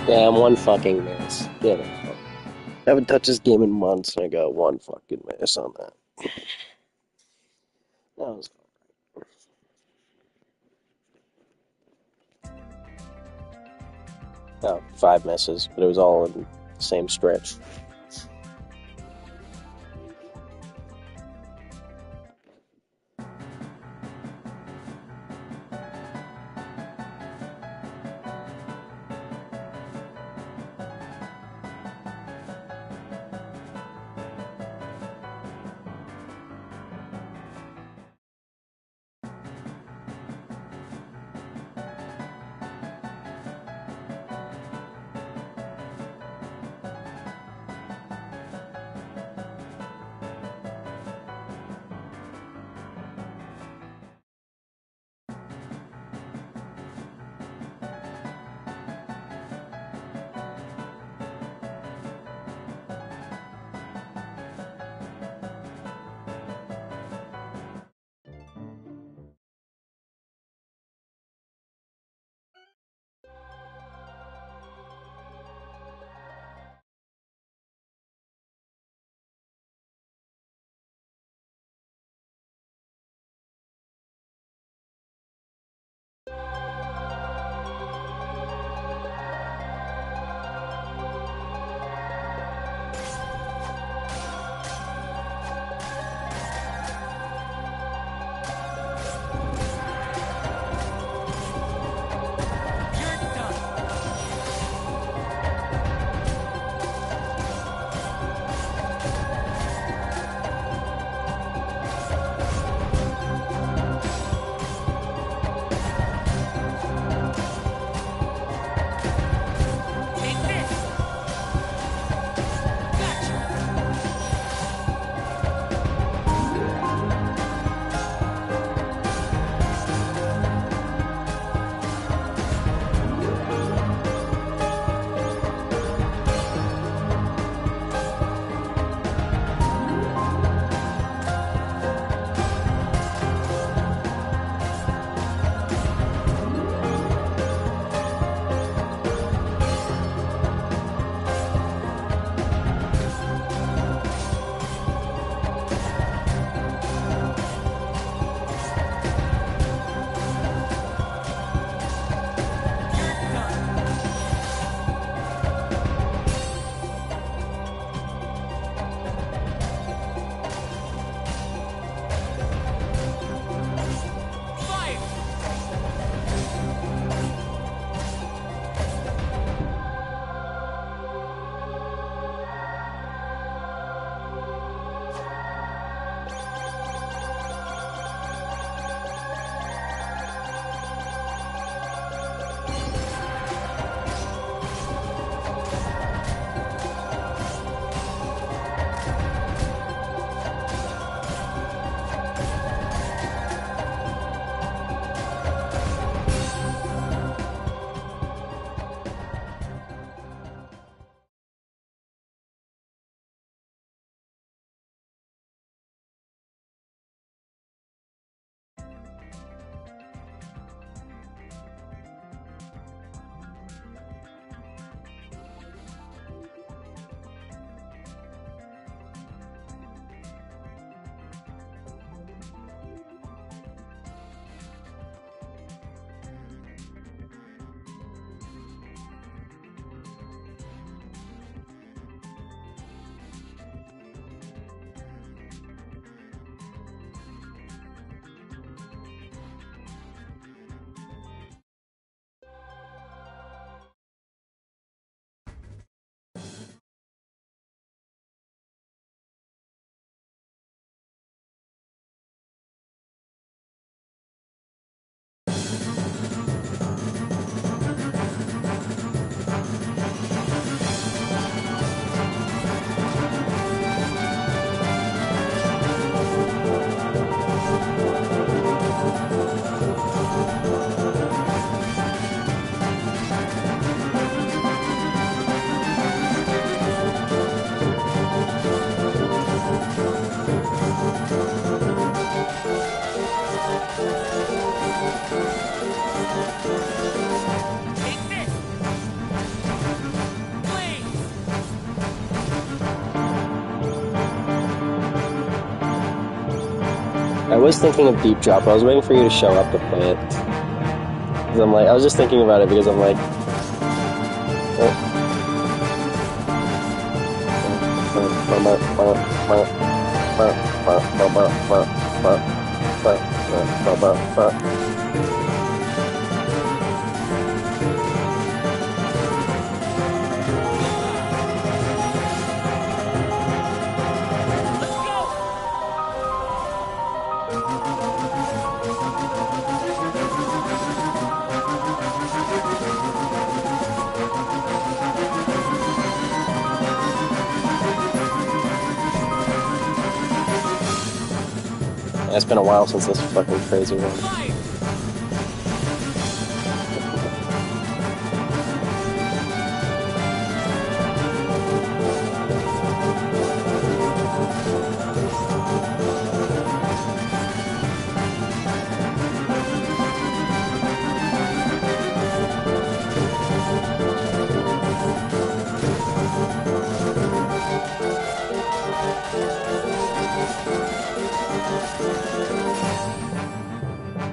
Yeah, I'm one fucking miss. Get it. I haven't touched this game in months, and I got one fucking miss on that. That was five misses, but it was all in the same stretch. I was thinking of Deep Drop. I was waiting for you to show up to play it. 'Cause I'm like, I was just thinking about it because I'm like, it's been a while since this fucking crazy one.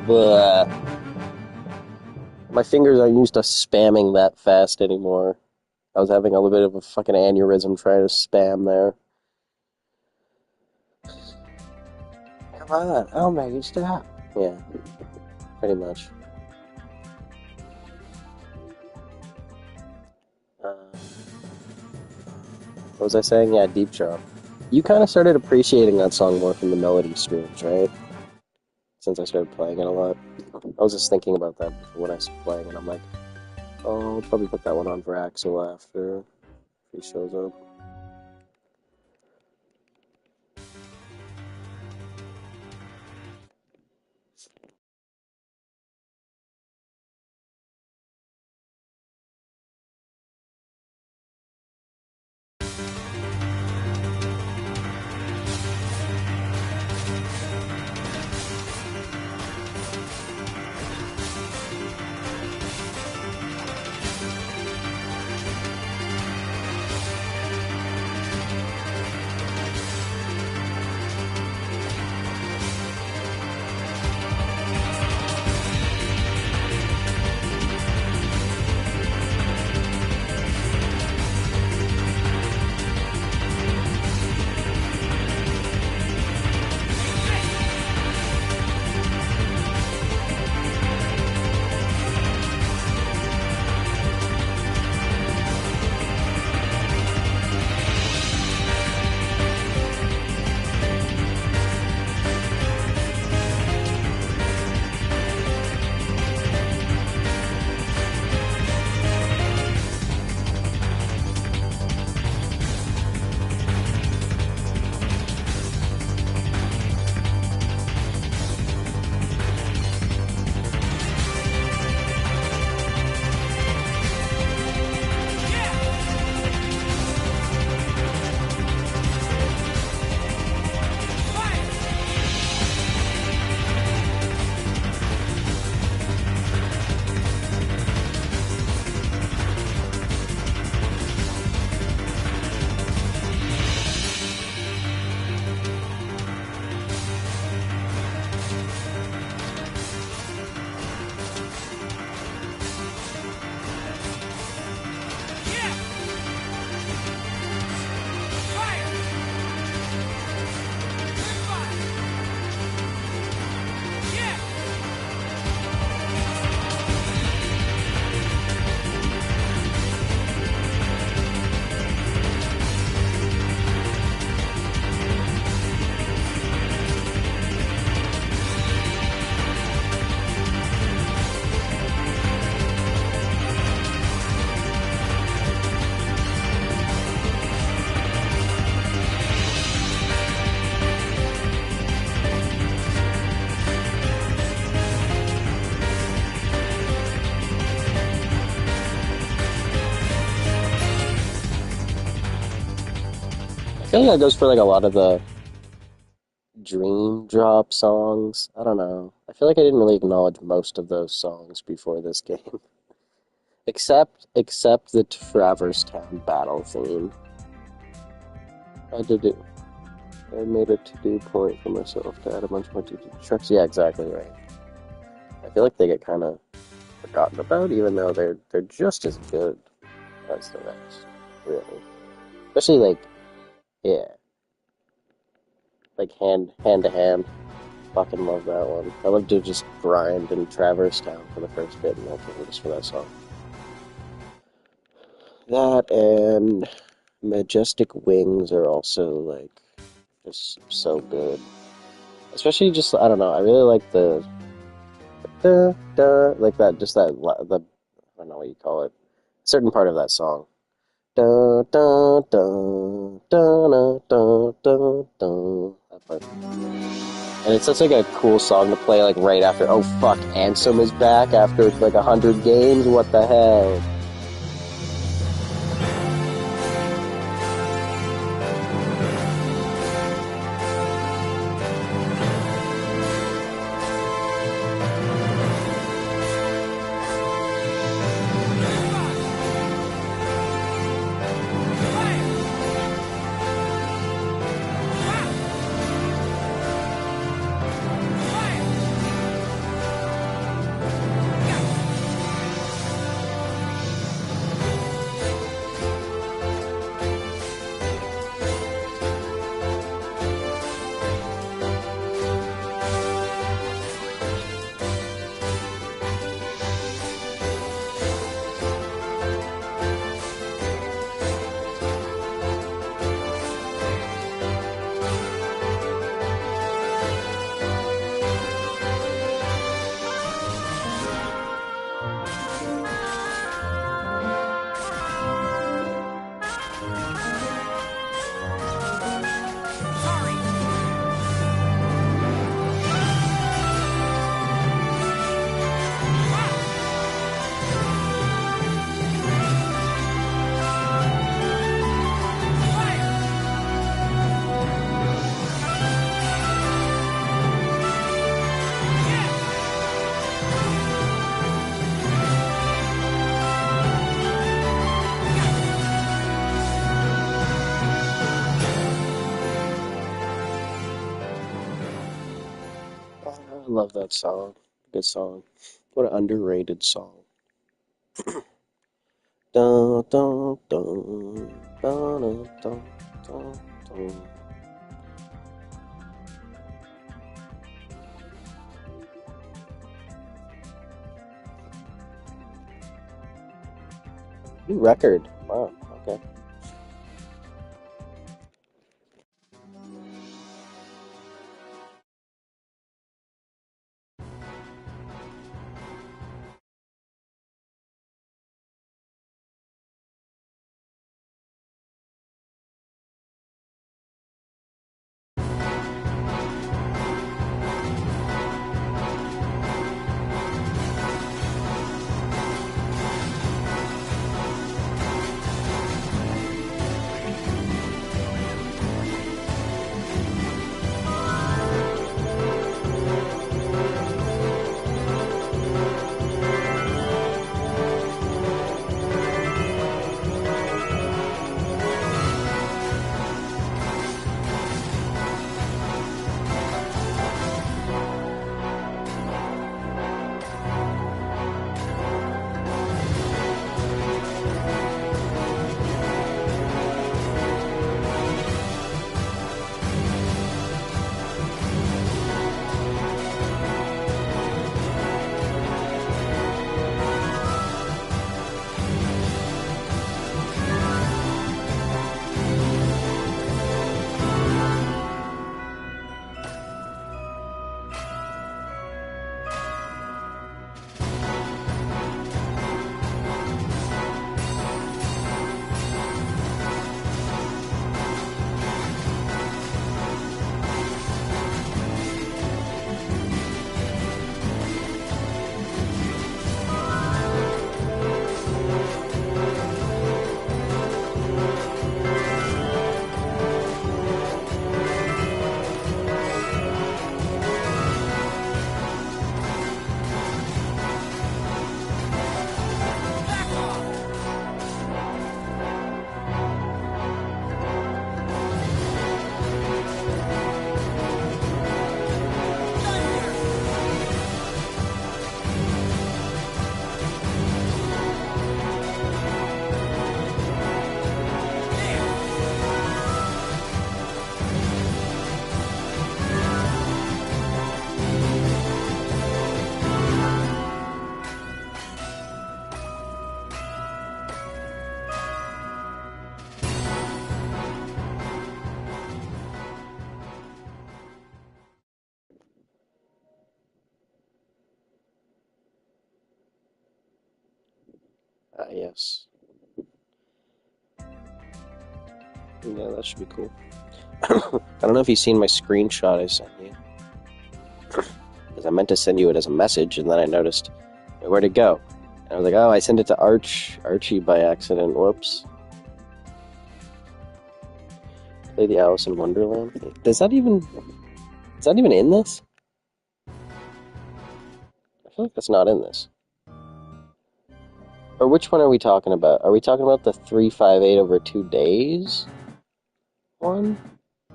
But my fingers aren't used to spamming that fast anymore. I was having a little bit of a fucking aneurysm trying to spam there. Come on, I'll make you stop. Yeah, pretty much. What was I saying? Yeah, Deep Drop. You kind of started appreciating that song more from the melody streams, right? Since I started playing it a lot. I was just thinking about that when I was playing, and I'm like, oh, I'll probably put that one on for Axel after he shows up. I feel like that goes for like a lot of the Dream Drop songs. I don't know. I feel like I didn't really acknowledge most of those songs before this game. Except the Traverse Town battle theme. I did it. I made a to-do point for myself to add a bunch more to-do trucks. Yeah, exactly right. I feel like they get kind of forgotten about, even though they're just as good as the rest, really. Especially like, yeah, like hand to hand. Fucking love that one. I love to just grind in Traverse Town for the first bit in that game just for that song. That and Majestic Wings are also like just so good. Especially just I don't know. I really like the like that just that the I don't know what you call it. A certain part of that song. Da da da da da da da da. That part. And it's such like a cool song to play like right after. Oh fuck, Ansem is back after like 100 games. What the hell? Oh, I love that song. Good song. What an underrated song. Dun, dun, dun, dun, dun, dun, dun, dun. New record. Wow. Okay. yes. Yeah, that should be cool. I don't know if you've seen my screenshot I sent you. Because I meant to send you it as a message, and then I noticed, where'd it go? And I was like, oh, I sent it to Archie by accident. Whoops. Play the Alice in Wonderland. Is that even in this? I feel like that's not in this. Or which one are we talking about? Are we talking about the 358 over 2 days one?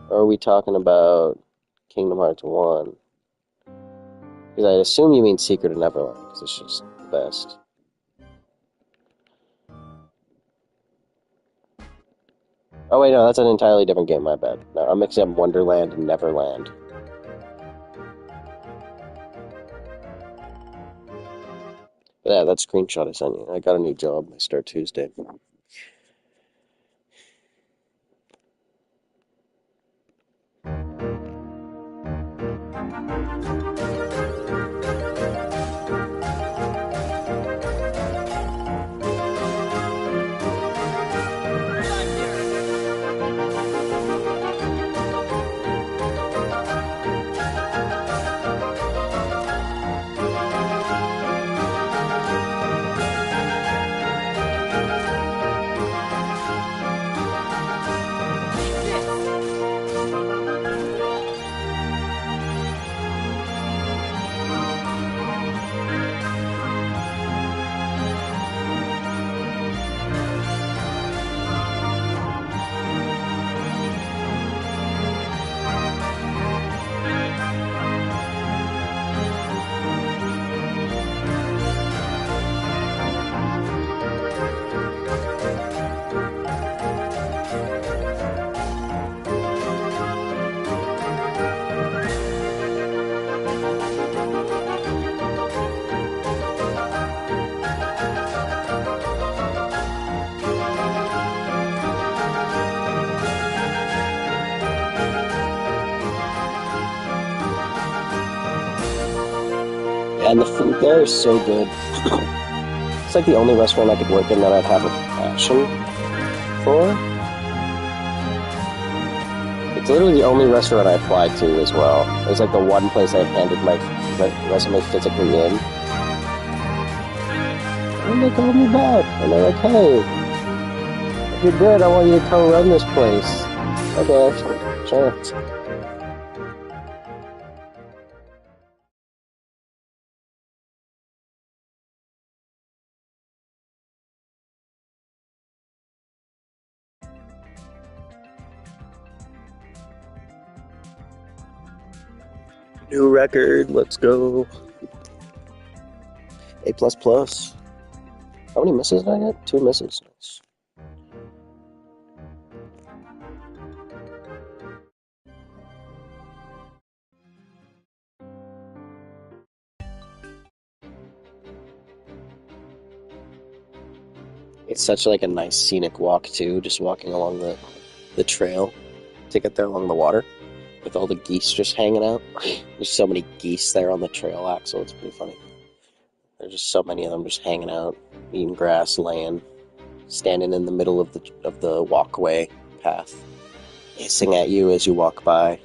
Or are we talking about Kingdom Hearts 1? Because I assume you mean Secret of Neverland, because it's just the best. Oh wait, no, that's an entirely different game, my bad. No, I'm mixing up Wonderland and Neverland. But yeah, that screenshot I sent you. I got a new job. I start Tuesday. And the food there is so good. It's like the only restaurant I could work in that I'd have a passion for. It's literally the only restaurant I applied to as well. It was like the one place I handed my resume physically in. And they called me back. And they're like, hey, if you're good, I want you to co-run this place. Okay, sure. New record, let's go. A++. How many misses did I get? 2 misses. Nice. It's such like a nice scenic walk too, just walking along the trail to get there along the water, with all the geese just hanging out. There's so many geese there on the trail, Axel. It's pretty funny. There's just so many of them just hanging out, eating grass, laying, standing in the middle of the walkway path, hissing at you as you walk by.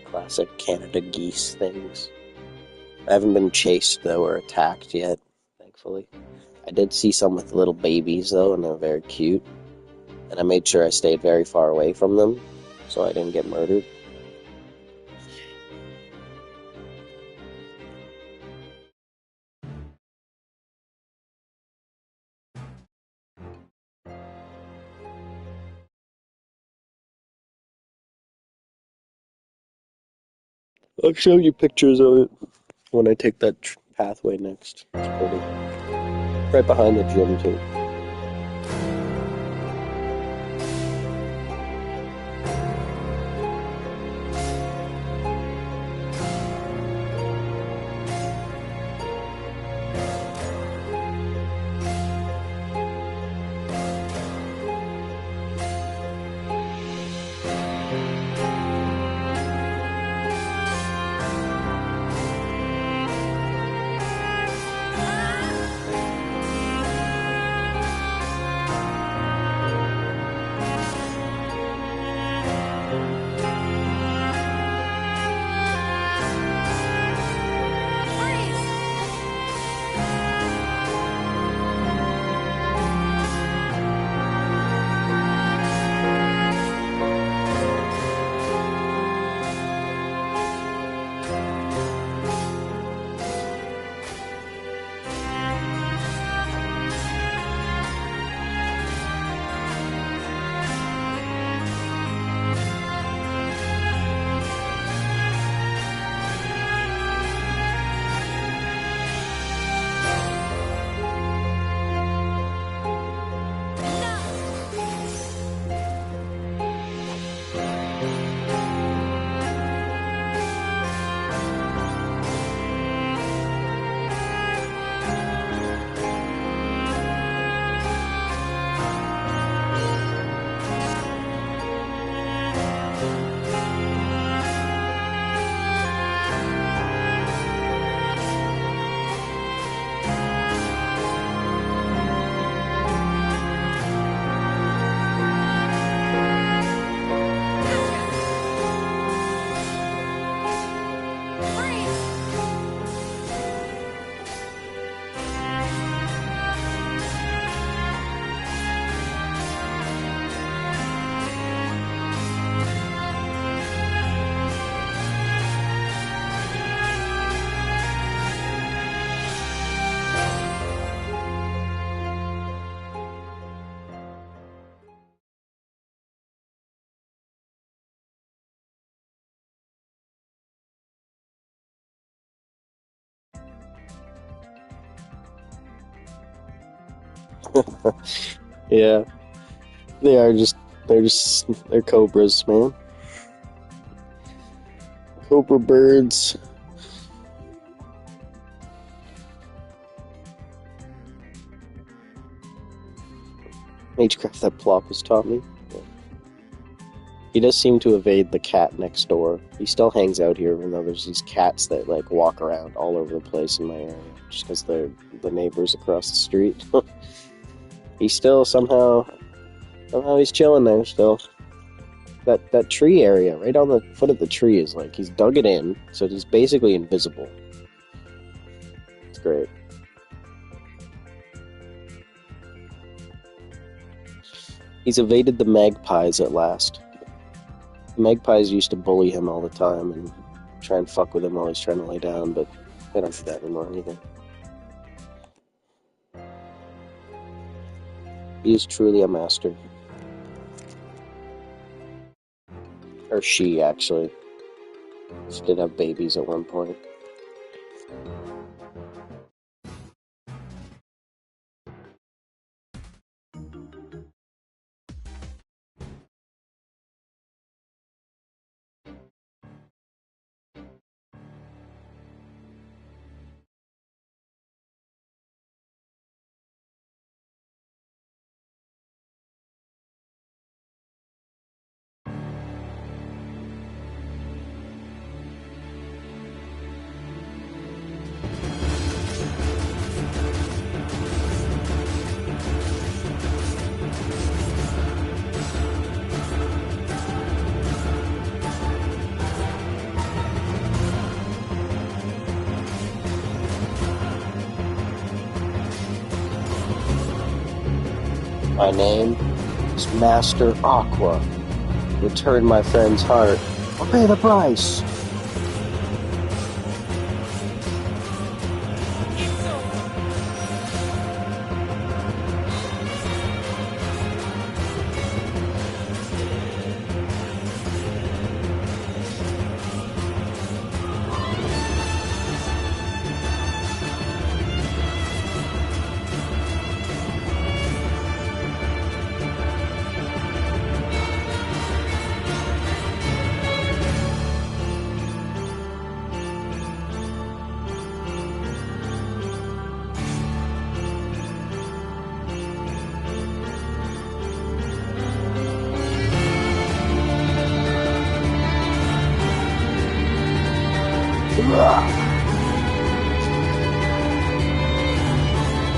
Classic Canada geese things. I haven't been chased though or attacked yet, thankfully. I did see some with little babies though, and they're very cute. And I made sure I stayed very far away from them, so I didn't get murdered. I'll show you pictures of it when I take that pathway next. It's pretty. Right behind the gym too. Yeah, they are just they're cobras, man. Cobra birds. Magecraft that Plop has taught me. Yeah. He does seem to evade the cat next door. He still hangs out here, even though there's these cats that like walk around all over the place in my area, just because they're the neighbors across the street. He's still somehow he's chilling there still. That tree area, right on the foot of the tree, is like he's dug it in, so he's basically invisible. It's great. He's evaded the magpies at last. The magpies used to bully him all the time and try and fuck with him while he's trying to lay down, but they don't do that anymore either. He is truly a master. Or she, actually. She did have babies at one point. My name is Master Aqua. Return my friend's heart, or pay the price.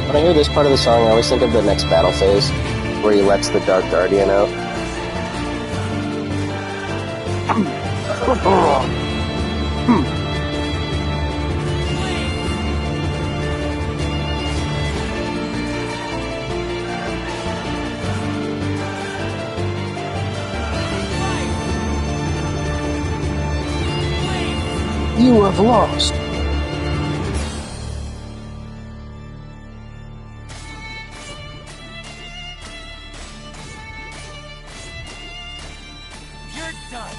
When I hear this part of the song, I always think of the next battle phase, where he lets the Dark Guardian out. You have lost. You're done.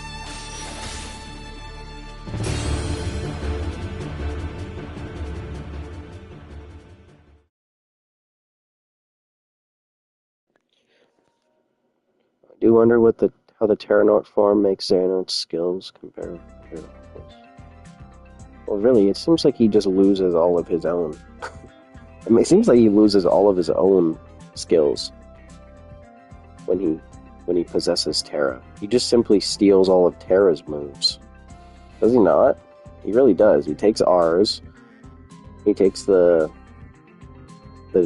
I do wonder how the Terranort form makes Xehanort's skills compare to this. Well, really, it seems like he just loses all of his own. I mean, it seems like he loses all of his own skills when he possesses Terra. He just simply steals all of Terra's moves. Does he not? He really does. He takes ours. He takes the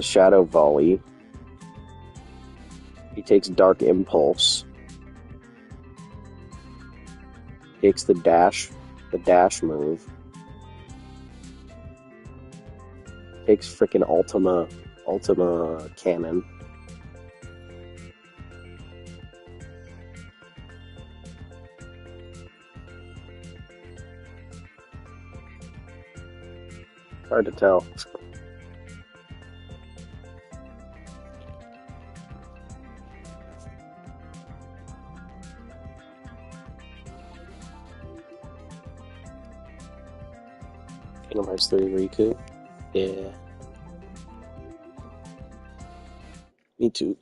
Shadow Volley. He takes Dark Impulse. He takes the dash move. Takes frickin' Ultima Cannon. Hard to tell. Kingdom Hearts 3 Riku? Yeah. Me too.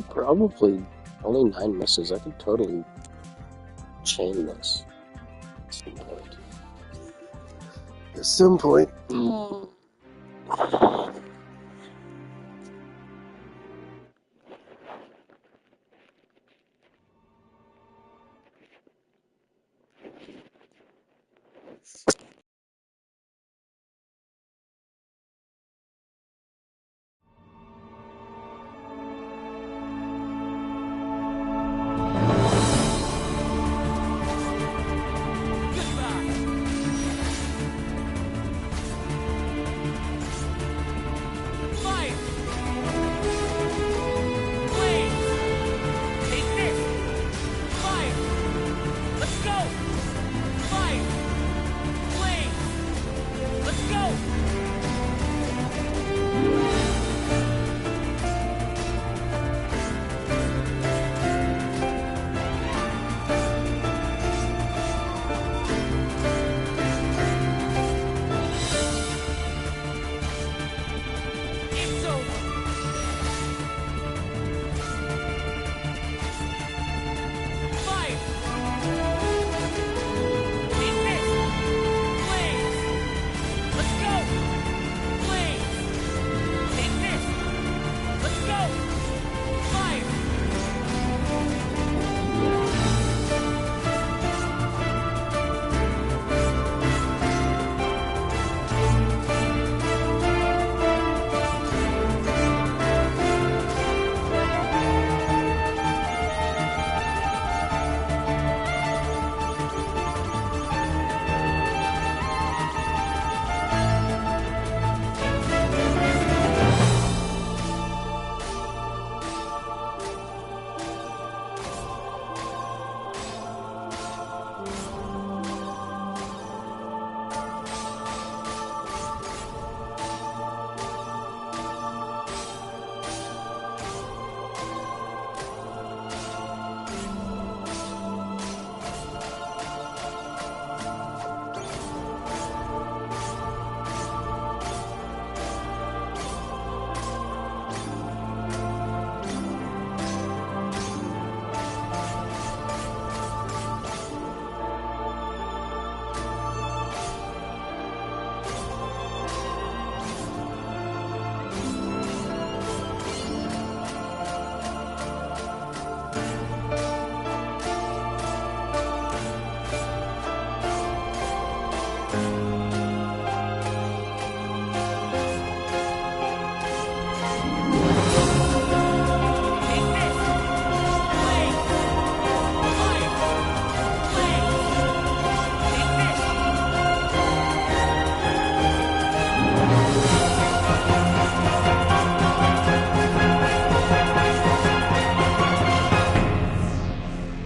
Probably only 9 misses. I could totally chain this at some point. At some point.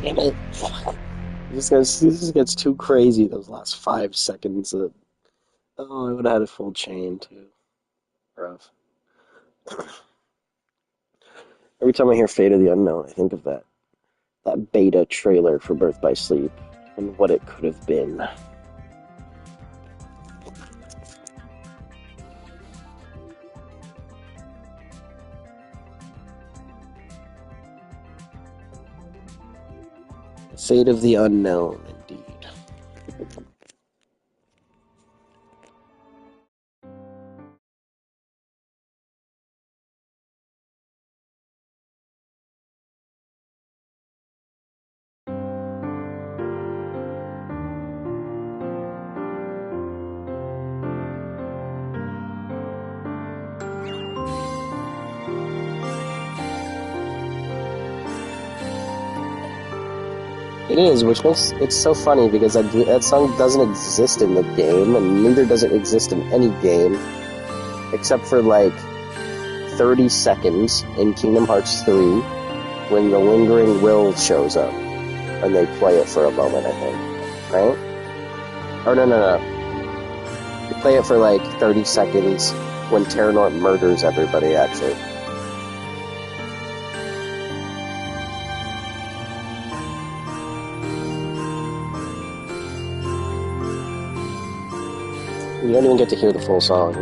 Damn it. Fuck. This gets too crazy those last 5 seconds. Oh, I would have had a full chain too. Rough. Every time I hear Fate of the Unknown, I think of that beta trailer for Birth by Sleep and what it could have been. Fate of the Unknown, indeed. It is, which makes it so funny because that song doesn't exist in the game, and neither does it exist in any game, except for like 30 seconds in Kingdom Hearts 3 when the Lingering Will shows up, and they play it for a moment, I think. Right? Or no. They play it for like 30 seconds when Terranort murders everybody, actually. You don't even get to hear the full song.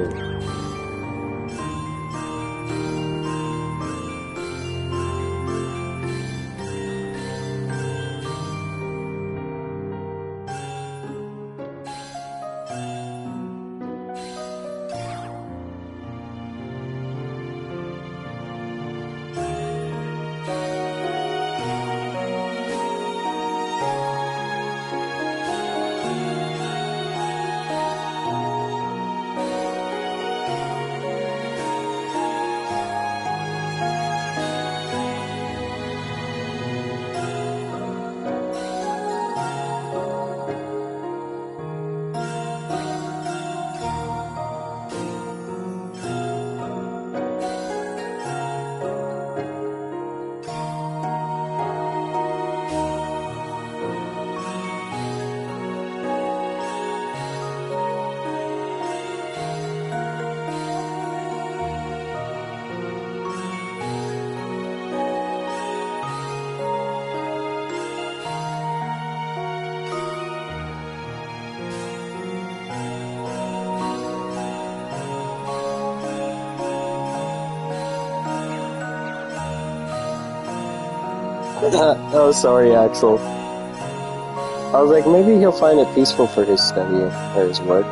Oh, sorry, Axel. I was like, maybe he'll find it peaceful for his study or his work,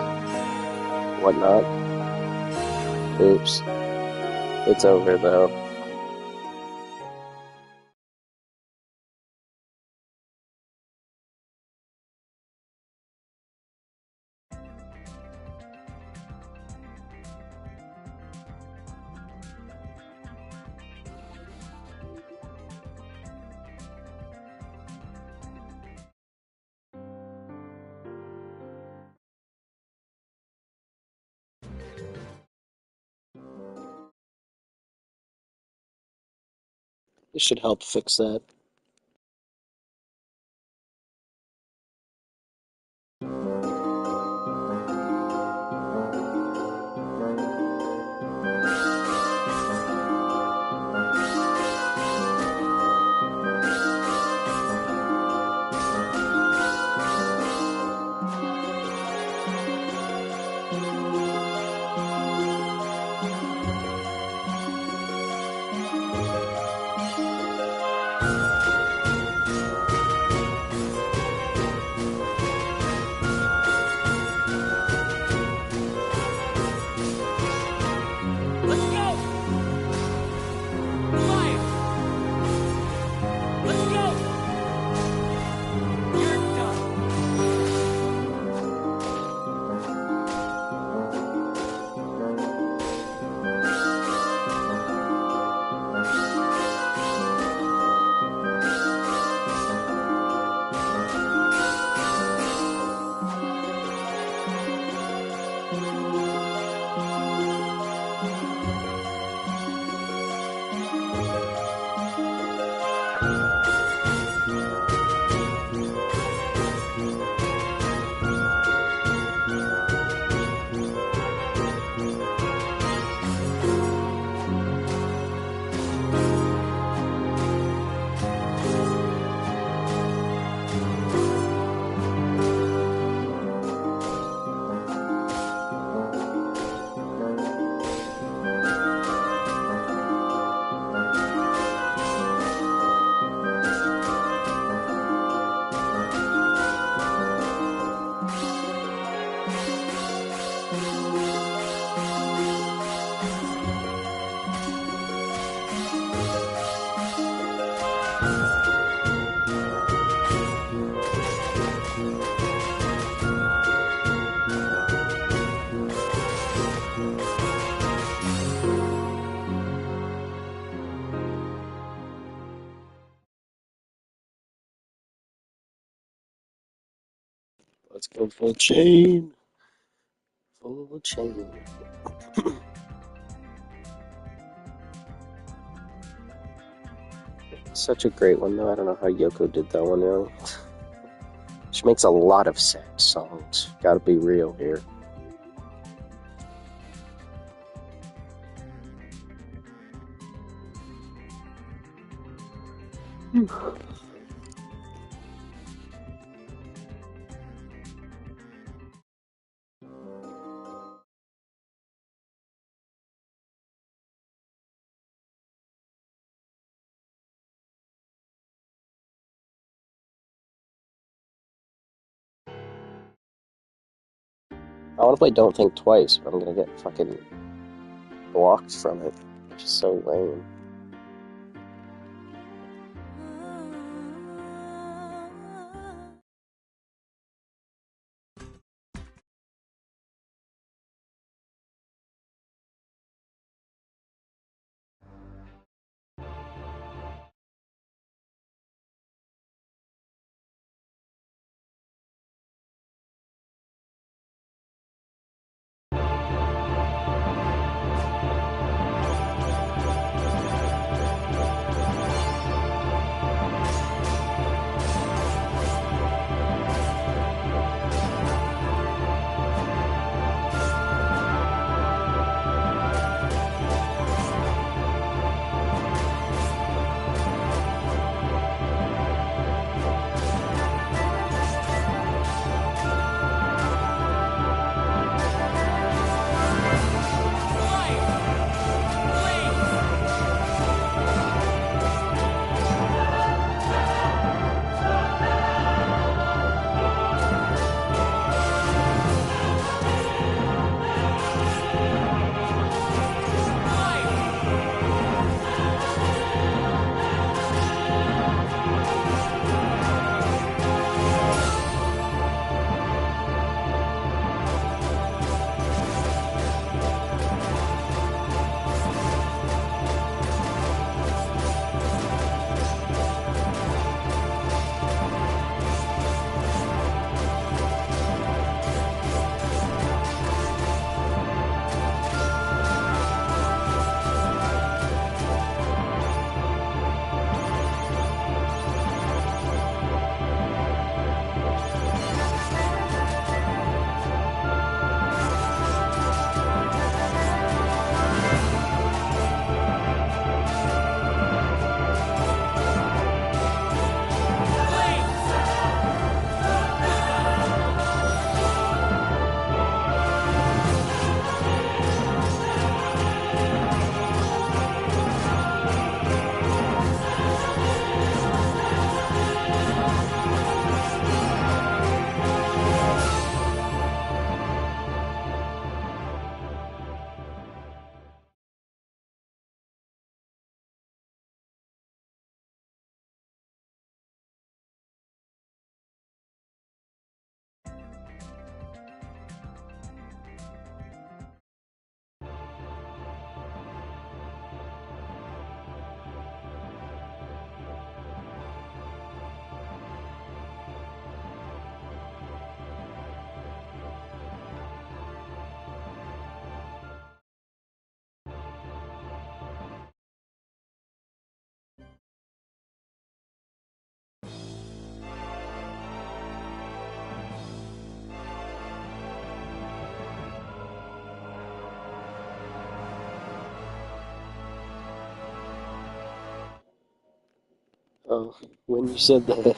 whatnot. Oops. It's over, though. It should help fix that. Let's go! Fire! Let's go! You're done. Let's go full chain. Full chain. Such a great one, though. I don't know how Yoko did that one, really. She makes a lot of sad songs. Gotta be real here. I want to play Don't Think Twice, but I'm gonna get fucking blocked from it, which is so lame. Oh, when you said when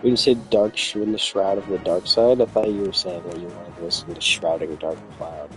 you said when the Shroud of the Dark Side, I thought you were saying that you wanted to listen to Shrouding Dark Cloud.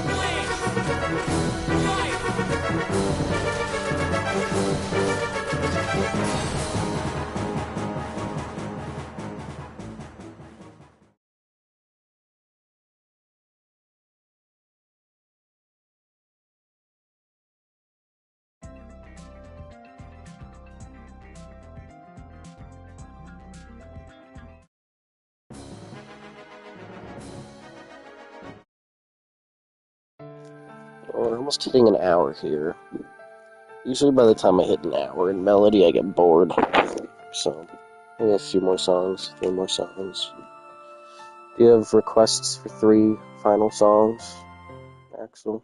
Fire! Blaze! Fire! Blaze! Fire! Oh, we're almost hitting an hour here. Usually by the time I hit an hour in melody, I get bored. So, maybe a few more songs, 3 more songs. Do you have requests for 3 final songs, Axel?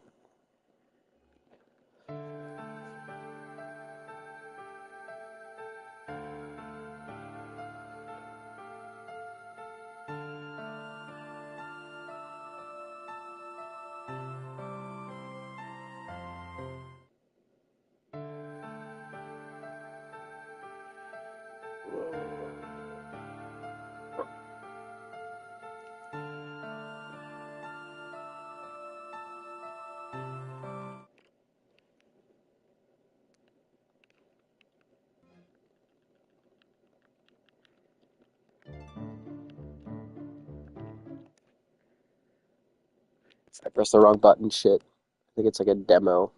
I pressed the wrong button, shit. I think it's like a demo,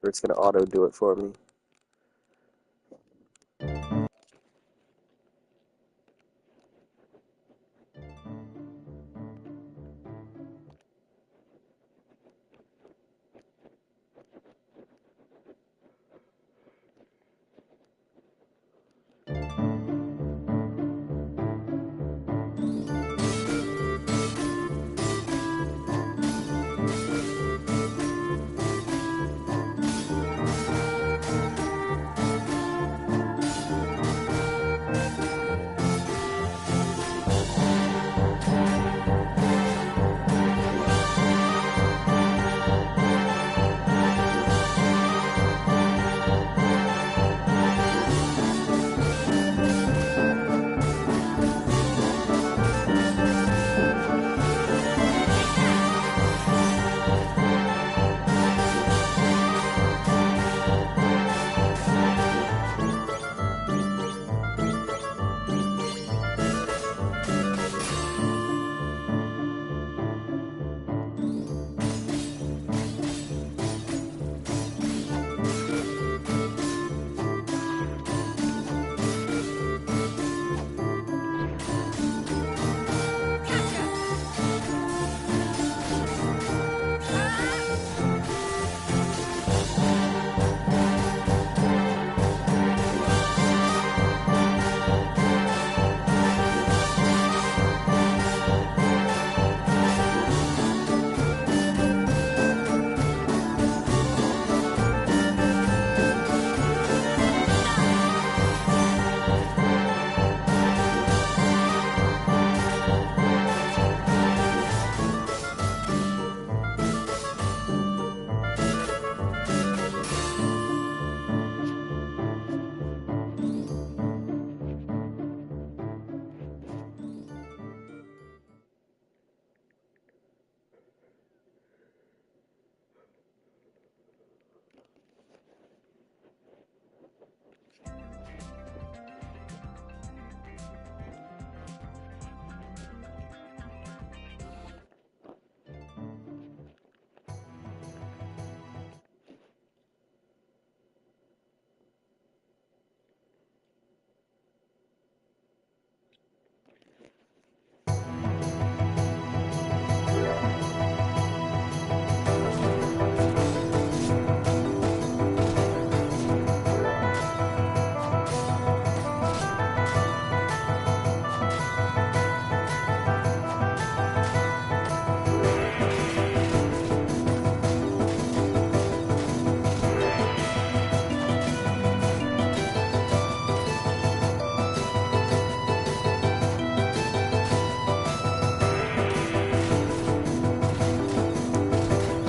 or it's gonna auto do it for me.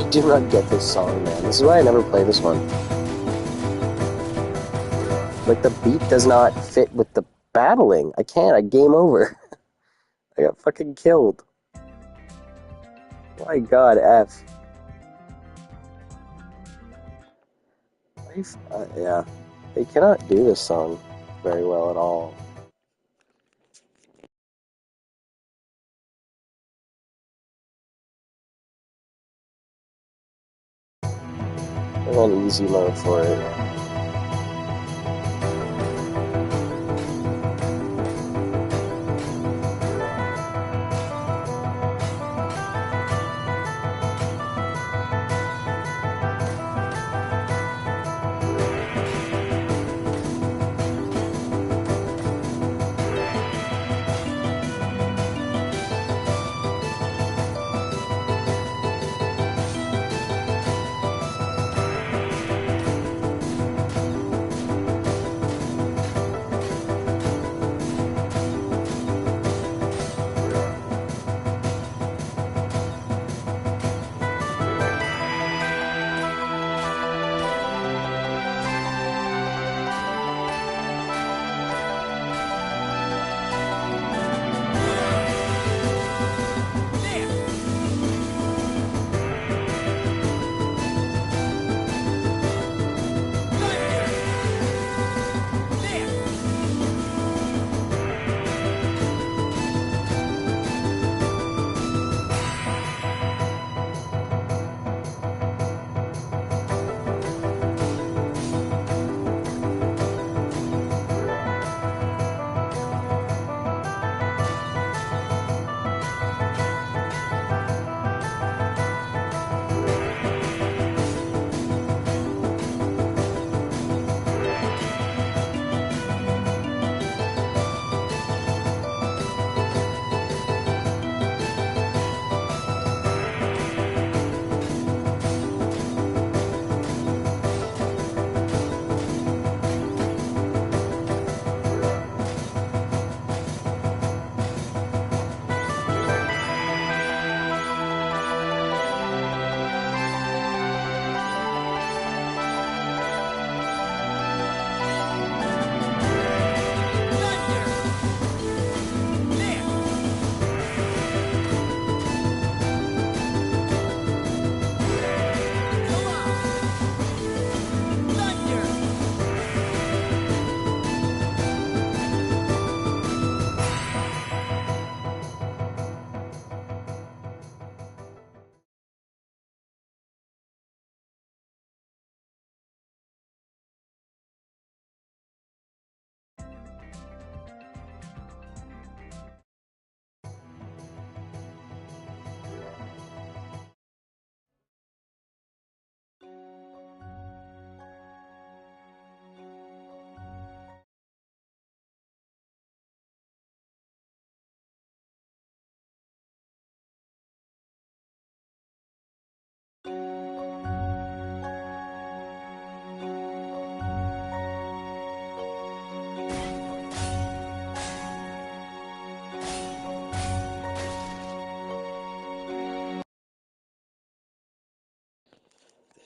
do not get this song, man. This is why I never play this one. Like, the beat does not fit with the battling. I can't. I game over. I got fucking killed. My god, F. Yeah. They cannot do this song very well at all. I'm on easy mode for it.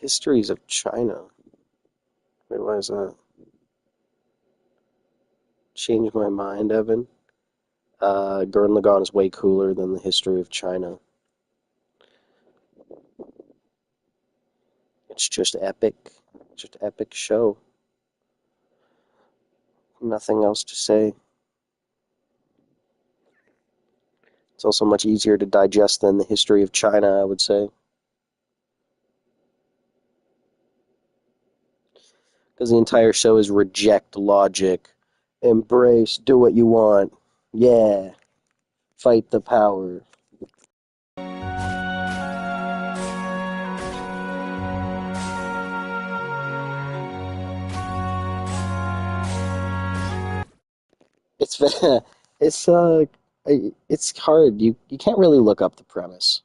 Histories of China. Wait, why is that? Changed my mind, Evan. Gurren Lagann is way cooler than the history of China. It's just epic. Just epic show. Nothing else to say. It's also much easier to digest than the history of China, I would say. Because the entire show is reject logic, embrace, do what you want, yeah, fight the power. It's it's it's hard. You can't really look up the premise.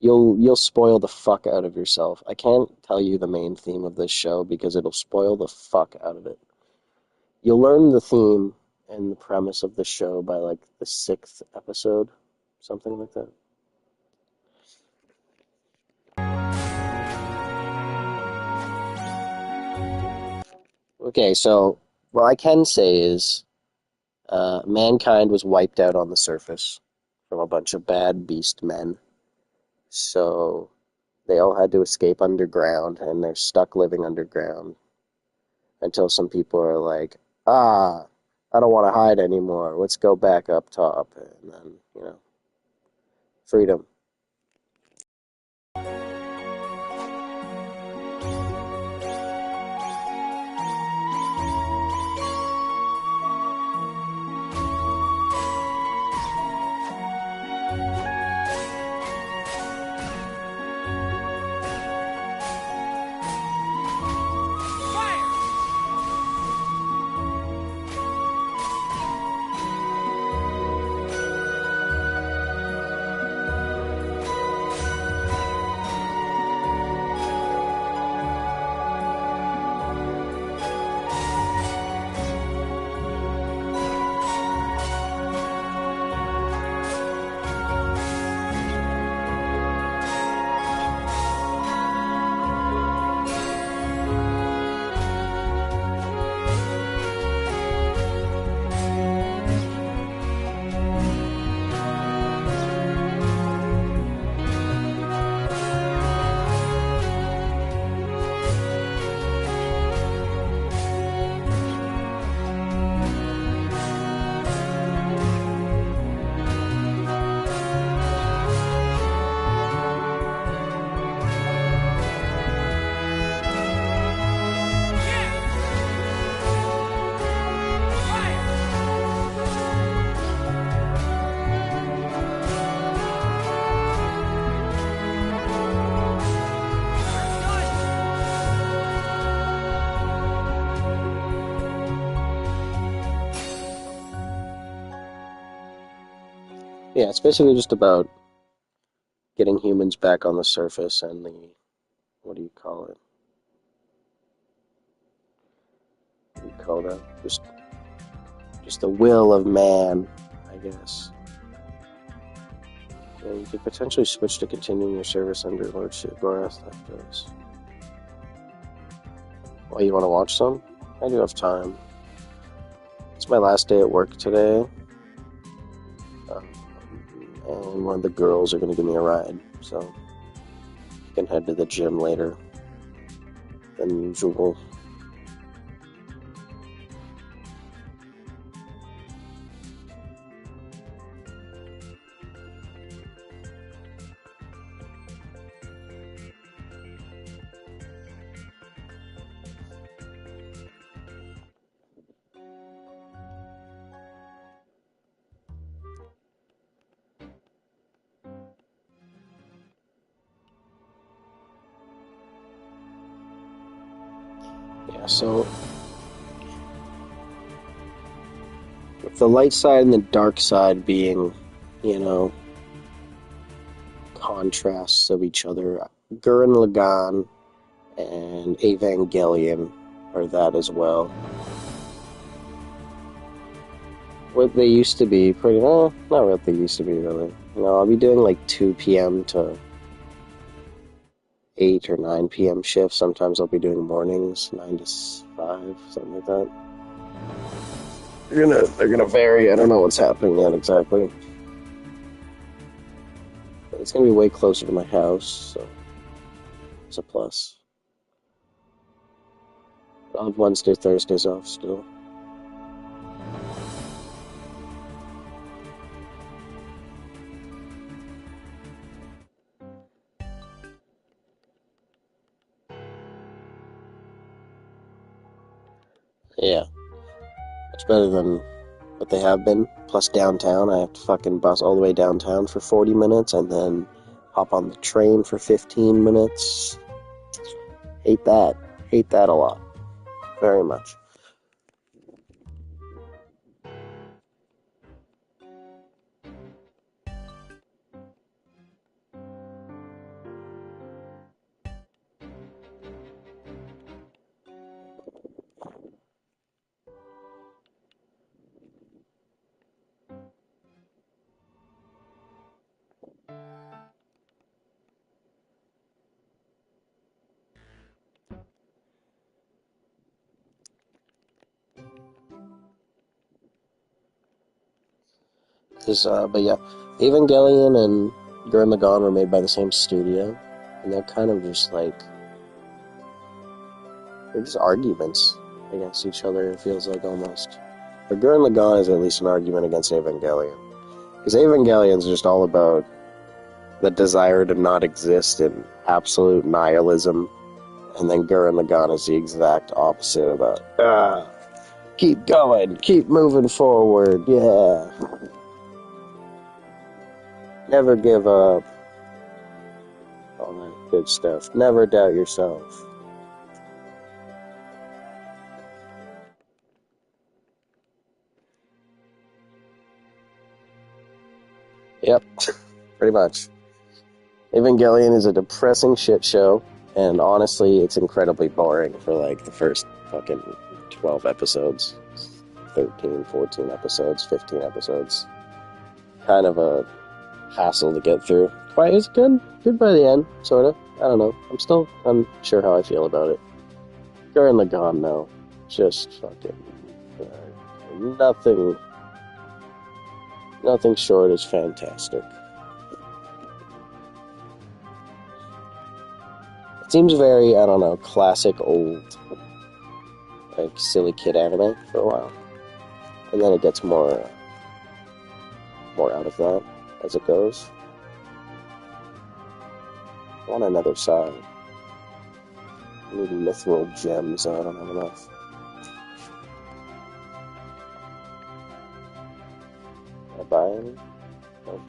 You'll spoil the fuck out of yourself. I can't tell you the main theme of this show because it'll spoil the fuck out of it. You'll learn the theme and the premise of the show by like the sixth episode, something like that. Okay, so what I can say is mankind was wiped out on the surface from a bunch of bad beast men. So they all had to escape underground, and they're stuck living underground until some people are like, ah, I don't want to hide anymore. Let's go back up top. And then, freedom. Fire! Yeah! Fire! Understood! Yeah, it's basically just about getting humans back on the surface and what do you call it? What do you call that? Just the will of man, I guess. Yeah, you could potentially switch to continuing your service under Lordship Gorath after this. Well, you want to watch some? I do have time. It's my last day at work today, um, and one of the girls are going to give me a ride, so I can head to the gym later than usual. Yeah, so with the light side and the dark side being, you know, contrasts of each other, Gurren Lagann and Evangelion are that as well. What they used to be, pretty, not what they used to be really. I'll be doing like 2 p.m. to 8 or 9 p.m. shifts. Sometimes I'll be doing mornings, 9 to 5, something like that. They're gonna vary. I don't know what's happening yet exactly. But it's gonna be way closer to my house, so it's a plus. I'll have Wednesday, Thursdays off still. Yeah, it's better than what they have been. Plus downtown, I have to fucking bus all the way downtown for 40 minutes and then hop on the train for 15 minutes. Hate that. Hate that a lot. Very much. But yeah, Evangelion and Gurren Lagann were made by the same studio, and they're kind of just like they're just arguments against each other. It feels like almost. But Gurren Lagann is at least an argument against Evangelion, because Evangelion's just all about the desire to not exist in absolute nihilism, and then Gurren Lagann is the exact opposite about keep going, keep moving forward, yeah. Never give up. All that good stuff. Never doubt yourself. Yep, pretty much. Evangelion is a depressing shit show, and honestly, it's incredibly boring for like the first fucking 12 episodes. 13, 14 episodes, 15 episodes. Kind of a hassle to get through. But it's good. Good by the end, sort of. I don't know. I'm still unsure how I feel about it. Gurren Lagann, no. Just fucking... Nothing short is fantastic. It seems very, I don't know, classic old, like, silly kid anime for a while. And then it gets more out of that as it goes. I want another side. I need mithril gems, I don't have enough. Can I buy any? No.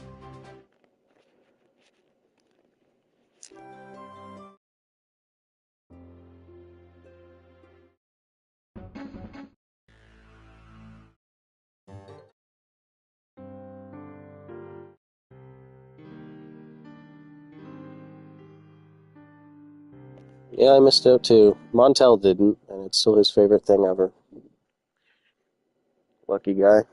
Yeah, I missed out too. Montel didn't, and it's still his favorite thing ever. Lucky guy.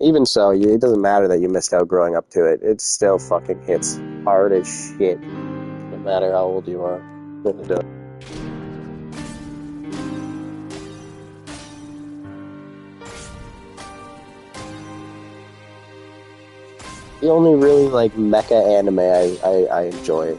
Even so, it doesn't matter that you missed out growing up to it. It still fucking hits hard as shit, no matter how old you are. It really does. The only really, like, mecha anime I enjoy.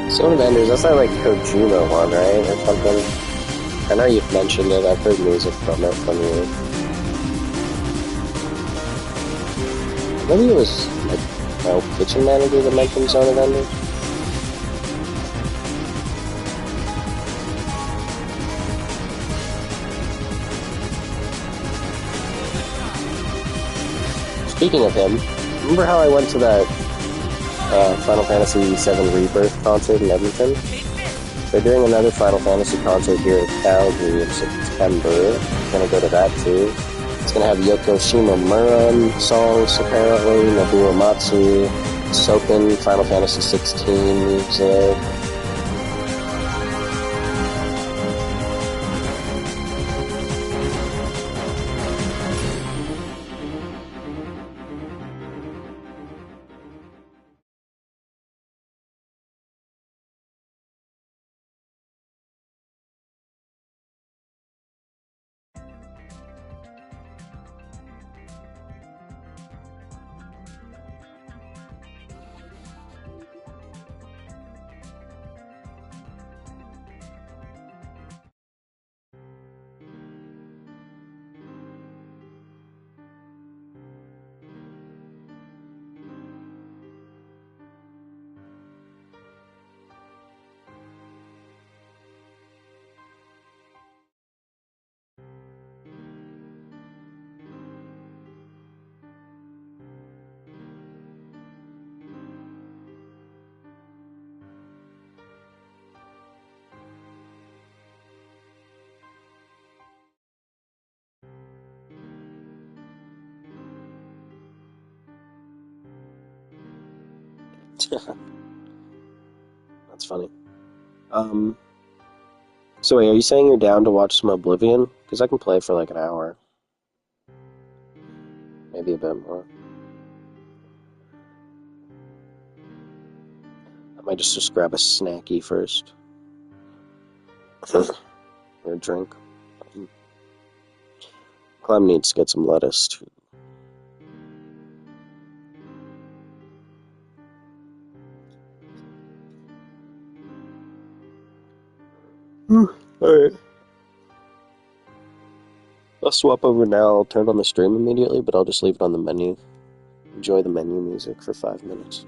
Zone of Enders, that's that like Kojima one, right? Or something. I know you've mentioned it, I've heard music from it from you. Maybe it was like my old kitchen manager that mentioned Zone of Enders. Speaking of him, remember how I went to that Final Fantasy VII Rebirth concert in Edmonton? They're doing another Final Fantasy concert here at Calgary in September. I'm gonna go to that too. It's gonna have Yoko Shimomura songs apparently, Nobuo Matsu, Soken, Final Fantasy 16 music. That's funny. So wait, are you saying you're down to watch some Oblivion? Because I can play for like an hour. Maybe a bit more. I might just grab a snacky first. Or a drink. Clem needs to get some lettuce too. Alright. I'll swap over now. I'll turn on the stream immediately, but I'll just leave it on the menu. Enjoy the menu music for 5 minutes.